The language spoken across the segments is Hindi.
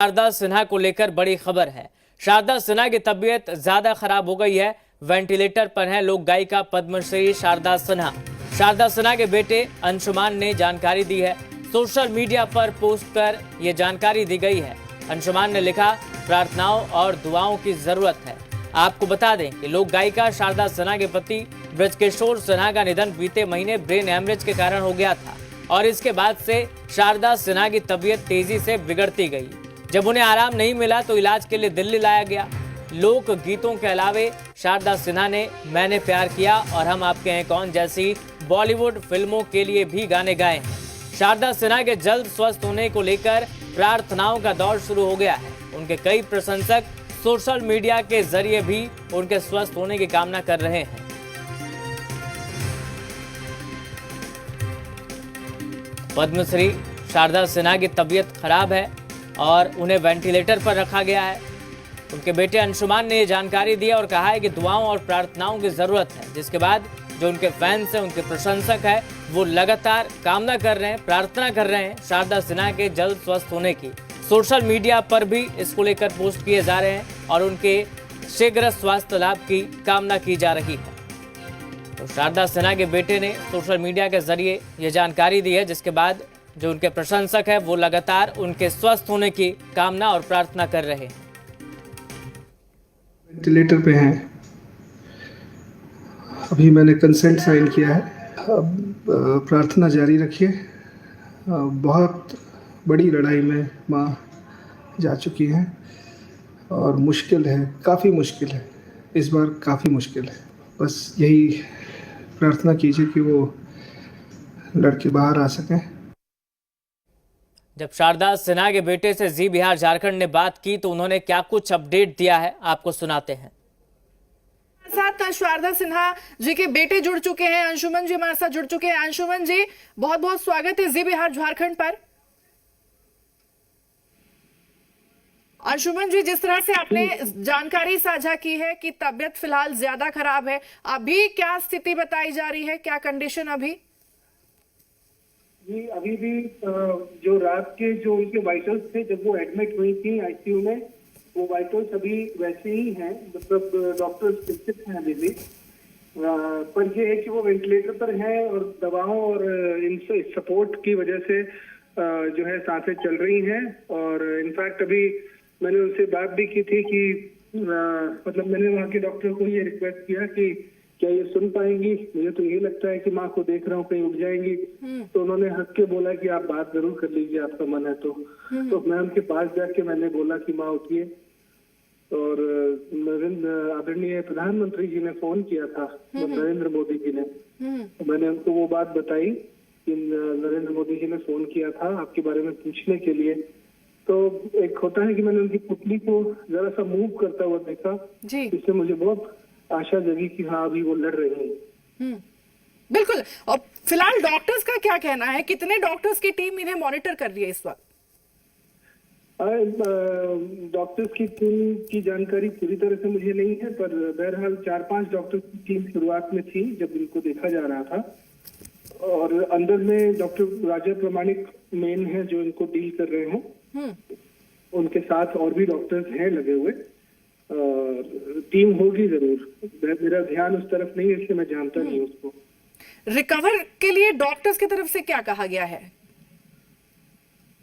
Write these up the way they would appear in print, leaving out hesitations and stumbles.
शारदा सिन्हा को लेकर बड़ी खबर है। शारदा सिन्हा की तबीयत ज्यादा खराब हो गई है। वेंटिलेटर पर है लोक गायिका पद्मश्री शारदा सिन्हा। शारदा सिन्हा के बेटे अंशुमान ने जानकारी दी है। सोशल मीडिया पर पोस्ट कर ये जानकारी दी गई है। अंशुमान ने लिखा, प्रार्थनाओं और दुआओं की जरूरत है। आपको बता दें कि लोक गायिका शारदा सिन्हा के पति ब्रजकिशोर सिन्हा का निधन बीते महीने ब्रेन हेमरेज के कारण हो गया था और इसके बाद से शारदा सिन्हा की तबीयत तेजी से बिगड़ती गई। जब उन्हें आराम नहीं मिला तो इलाज के लिए दिल्ली लाया गया। लोक गीतों के अलावे शारदा सिन्हा ने मैंने प्यार किया और हम आपके हैं कौन जैसी बॉलीवुड फिल्मों के लिए भी गाने गाए हैं। शारदा सिन्हा के जल्द स्वस्थ होने को लेकर प्रार्थनाओं का दौर शुरू हो गया है। उनके कई प्रशंसक सोशल मीडिया के जरिए भी उनके स्वस्थ होने की कामना कर रहे हैं। पद्मश्री शारदा सिन्हा की तबीयत खराब है और उन्हें वेंटिलेटर पर रखा गया है। उनके बेटे अंशुमान ने ये जानकारी दी और कहा है कि दुआओं और प्रार्थनाओं की जरूरत है, जिसके बाद जो उनके फैंस हैं, उनके प्रशंसक हैं, वो लगातार कामना कर रहे हैं, प्रार्थना कर रहे हैं शारदा सिन्हा के जल्द स्वस्थ होने की। सोशल मीडिया पर भी इसको लेकर पोस्ट किए जा रहे हैं और उनके शीघ्र स्वास्थ्य लाभ की कामना की जा रही है। तो शारदा सिन्हा के बेटे ने सोशल मीडिया के जरिए ये जानकारी दी है, जिसके बाद जो उनके प्रशंसक है वो लगातार उनके स्वस्थ होने की कामना और प्रार्थना कर रहे हैं। वेंटिलेटर पे हैं, अभी मैंने कंसेंट साइन किया है। अब प्रार्थना जारी रखिए। बहुत बड़ी लड़ाई में माँ जा चुकी हैं और मुश्किल है, काफ़ी मुश्किल है, इस बार काफ़ी मुश्किल है। बस यही प्रार्थना कीजिए कि वो लड़के बाहर आ सकें। जब शारदा सिन्हा के बेटे से जी बिहार झारखंड ने बात की तो उन्होंने क्या कुछ अपडेट दिया है, आपको सुनाते हैं। साथ शारदा सिन्हा जी के बेटे जुड़ चुके हैं, अंशुमन जी हमारे साथ जुड़ चुके हैं। अंशुमन जी, बहुत बहुत स्वागत है जी बिहार झारखंड पर। अंशुमन जी, जिस तरह से आपने जानकारी साझा की है कि तबीयत फिलहाल ज्यादा खराब है, अभी क्या स्थिति बताई जा रही है, क्या कंडीशन अभी? जी, अभी भी जो रात के जो उनके वाइटल्स थे जब वो एडमिट हुई थी आईसीयू में, वो वाइटल्स अभी वैसे ही हैं, मतलब डॉक्टर्स चिंतित हैं अभी भी। पर ये है कि वो वेंटिलेटर पर हैं और दवाओं और इन सपोर्ट की वजह से जो है सांसें चल रही हैं। और इनफैक्ट अभी मैंने उनसे बात भी की थी कि मतलब मैंने वहाँ के डॉक्टर को ये रिक्वेस्ट किया कि क्या ये सुन पाएंगी, मुझे तो ये लगता है कि माँ को देख रहा हूँ कहीं उठ जाएंगी। तो उन्होंने हंस के बोला कि आप बात जरूर कर लीजिए, आपका मन है तो मैं उनके पास जाके मैंने बोला कि माँ उठिए। और आदरणीय प्रधानमंत्री जी ने फोन किया था, नरेंद्र मोदी जी ने, तो मैंने उनको वो बात बताई कि नरेंद्र मोदी जी ने फोन किया था आपके बारे में पूछने के लिए। तो एक होता है कि मैंने उनकी पुतली को जरा सा मूव करता हुआ देखा, इससे मुझे बहुत आशा जगी कि हाँ अभी वो लड़ रहे हैं। बिल्कुल। और फिलहाल डॉक्टर्स का क्या कहना है, कितने डॉक्टर्स की टीम इन्हें मॉनिटर कर रही है इस वक्त? डॉक्टर्स की टीम की जानकारी पूरी तरह से मुझे नहीं है, पर बहरहाल 4-5 डॉक्टर्स की टीम शुरुआत में थी जब इनको देखा जा रहा था। और अंदर में डॉक्टर राजा प्रमाणिक मेन है जो इनको डील कर रहे हैं, उनके साथ और भी डॉक्टर्स हैं लगे हुए। टीम होगी जरूर, मेरा ध्यान उस तरफ नहीं है इसलिए मैं जानता नहीं उसको। रिकवर के लिए डॉक्टर्स की तरफ से क्या कहा गया है?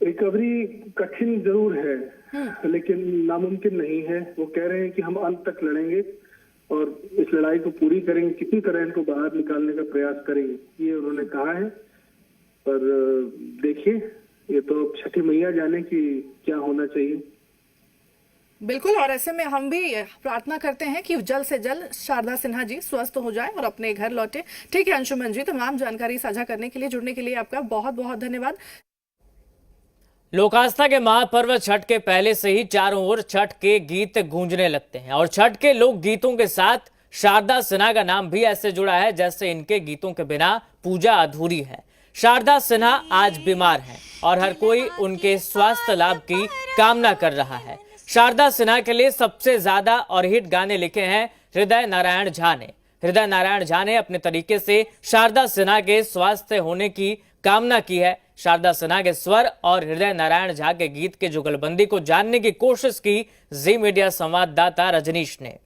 रिकवरी कठिन जरूर है लेकिन नामुमकिन नहीं है। वो कह रहे हैं कि हम अंत तक लड़ेंगे और इस लड़ाई को पूरी करेंगे, किसी तरह इनको बाहर निकालने का प्रयास करेंगे, ये उन्होंने कहा है। पर देखिए, ये तो छठी मैया जाने की क्या होना चाहिए। बिल्कुल, और ऐसे में हम भी प्रार्थना करते हैं कि जल्द से जल्द शारदा सिन्हा जी स्वस्थ हो जाए और अपने घर लौटे। ठीक है अंशुमन जी, तमाम जानकारी साझा करने के लिए, जुड़ने के लिए आपका बहुत बहुत धन्यवाद। लोक आस्था के महापर्व छठ के पहले से ही चारों ओर छठ के गीत गूंजने लगते हैं और छठ के लोक गीतों के साथ शारदा सिन्हा का नाम भी ऐसे जुड़ा है जैसे इनके गीतों के बिना पूजा अधूरी है। शारदा सिन्हा आज बीमार हैं और हर कोई उनके स्वास्थ्य लाभ की कामना कर रहा है। शारदा सिन्हा के लिए सबसे ज्यादा और हिट गाने लिखे हैं हृदय नारायण झा ने। हृदय नारायण झा ने अपने तरीके से शारदा सिन्हा के स्वास्थ्य होने की कामना की है। शारदा सिन्हा के स्वर और हृदय नारायण झा के गीत के जुगलबंदी को जानने की कोशिश की जी मीडिया संवाददाता रजनीश ने।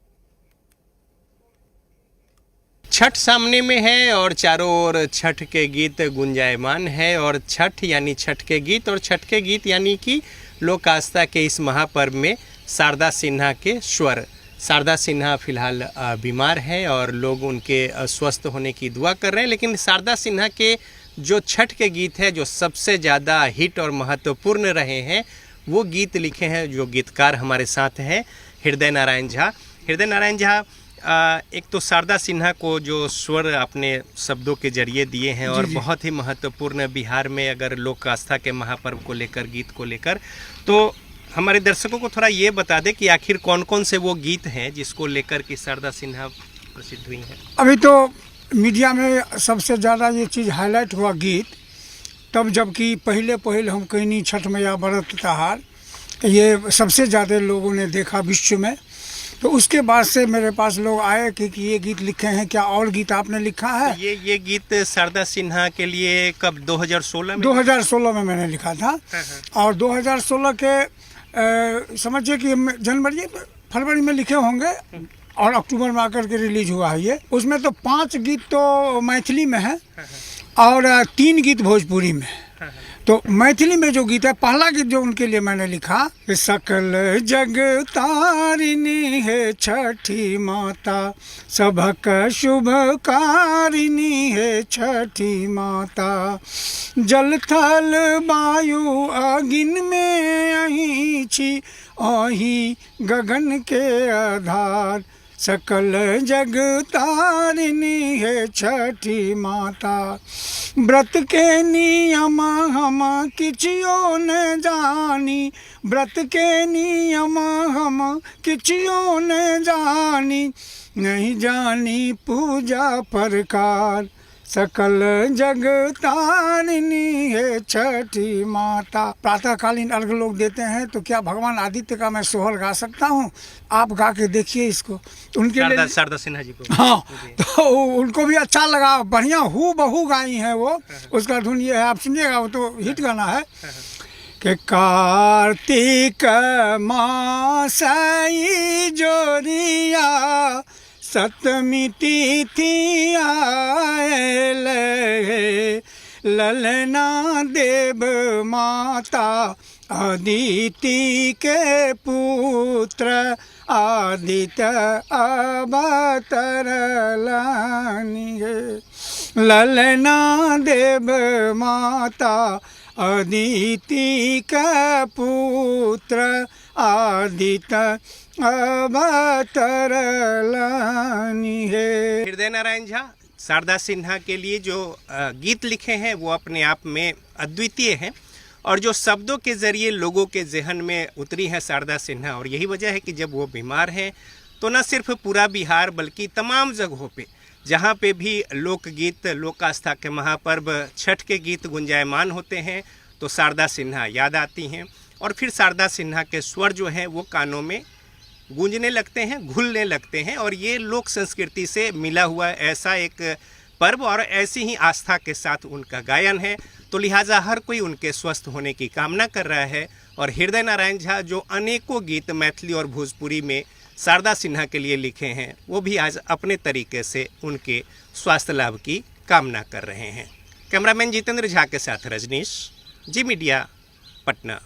छठ सामने में है और चारों ओर छठ के गीत गुंजायमान है और छठ यानी छठ के गीत और छठ के गीत यानी कि लोक आस्था के इस महापर्व में शारदा सिन्हा के स्वर। शारदा सिन्हा फिलहाल बीमार है और लोग उनके स्वस्थ होने की दुआ कर रहे हैं, लेकिन शारदा सिन्हा के जो छठ के गीत है जो सबसे ज़्यादा हिट और महत्वपूर्ण रहे हैं वो गीत लिखे हैं जो गीतकार हमारे साथ हैं हृदय नारायण झा। हृदय नारायण झा, एक तो शारदा सिन्हा को जो स्वर अपने शब्दों के जरिए दिए हैं और बहुत ही महत्वपूर्ण बिहार में अगर लोक आस्था के महापर्व को लेकर गीत को लेकर, तो हमारे दर्शकों को थोड़ा ये बता दें कि आखिर कौन कौन से वो गीत हैं जिसको लेकर कि शारदा सिन्हा प्रसिद्ध हुई हैं। अभी तो मीडिया में सबसे ज़्यादा ये चीज़ हाईलाइट हुआ गीत तब, जबकि पहले हम कहनी छठ मैया व्रत त्योहार ये सबसे ज़्यादा लोगों ने देखा विश्व में। तो उसके बाद से मेरे पास लोग आए कि ये गीत लिखे हैं, क्या और गीत आपने लिखा है? ये गीत शारदा सिन्हा के लिए कब 2016 में? 2016 में मैंने लिखा था। और 2016 के समझिए कि जनवरी फरवरी में लिखे होंगे और अक्टूबर में आकर के रिलीज हुआ है ये। उसमें तो 5 गीत तो मैथिली में है और 3 गीत भोजपुरी में। तो मैथिली में जो गीत है, पहला गीत जो उनके लिए मैंने लिखा, सकल जग तारिणी है छठी माता, सबक शुभकारिणी है छठी माता, जल थल वायु अगिन में अही छी, अही गगन के आधार, सकल जग तारिणी है छठी माता, व्रत के नियम हम किछियो न जानी, व्रत के नियम हम किछियो न जानी, नहीं जानी पूजा प्रकार, सकल जग तारिणी है छठी माता। प्रातःकालीन अर्घ लोग देते हैं, तो क्या भगवान आदित्य का मैं सोहर गा सकता हूँ? आप गा के देखिए इसको। तो उनके लिए शारदा सिन्हा जी को, हाँ, तो उनको भी अच्छा लगा, बढ़िया हू बहू गाई है वो। उसका धुन ये है, आप सुनिएगा, वो तो हिट गाना है कि कार्तिक मासई जोरिया, सतमी तिथि आयल है, ललना देव माता अदिति के पुत्र, आदित्य अवतर लानी है, ललना देव माता अदिति के पुत्र, आदित्य अवतर लानी है। हृदय नारायण झा शारदा सिन्हा के लिए जो गीत लिखे हैं वो अपने आप में अद्वितीय हैं और जो शब्दों के जरिए लोगों के जहन में उतरी है शारदा सिन्हा, और यही वजह है कि जब वो बीमार हैं तो न सिर्फ पूरा बिहार बल्कि तमाम जगहों पे जहाँ पे भी लोकगीत लोक आस्था के महापर्व छठ के गीत गुंजायमान होते हैं तो शारदा सिन्हा याद आती हैं और फिर शारदा सिन्हा के स्वर जो हैं वो कानों में गूंजने लगते हैं, घुलने लगते हैं। और ये लोक संस्कृति से मिला हुआ ऐसा एक पर्व और ऐसी ही आस्था के साथ उनका गायन है, तो लिहाजा हर कोई उनके स्वस्थ होने की कामना कर रहा है। और हृदय नारायण झा जो अनेकों गीत मैथिली और भोजपुरी में शारदा सिन्हा के लिए लिखे हैं, वो भी आज अपने तरीके से उनके स्वास्थ्य लाभ की कामना कर रहे हैं। कैमरामैन जितेंद्र झा के साथ रजनीश, जी मीडिया, पटना।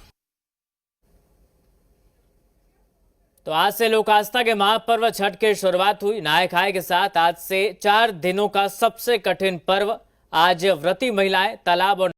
तो आज से लोक आस्था के महापर्व छठ की शुरुआत हुई। नहाय खाए के साथ आज से 4 दिनों का सबसे कठिन पर्व। आज व्रती महिलाएं तालाब और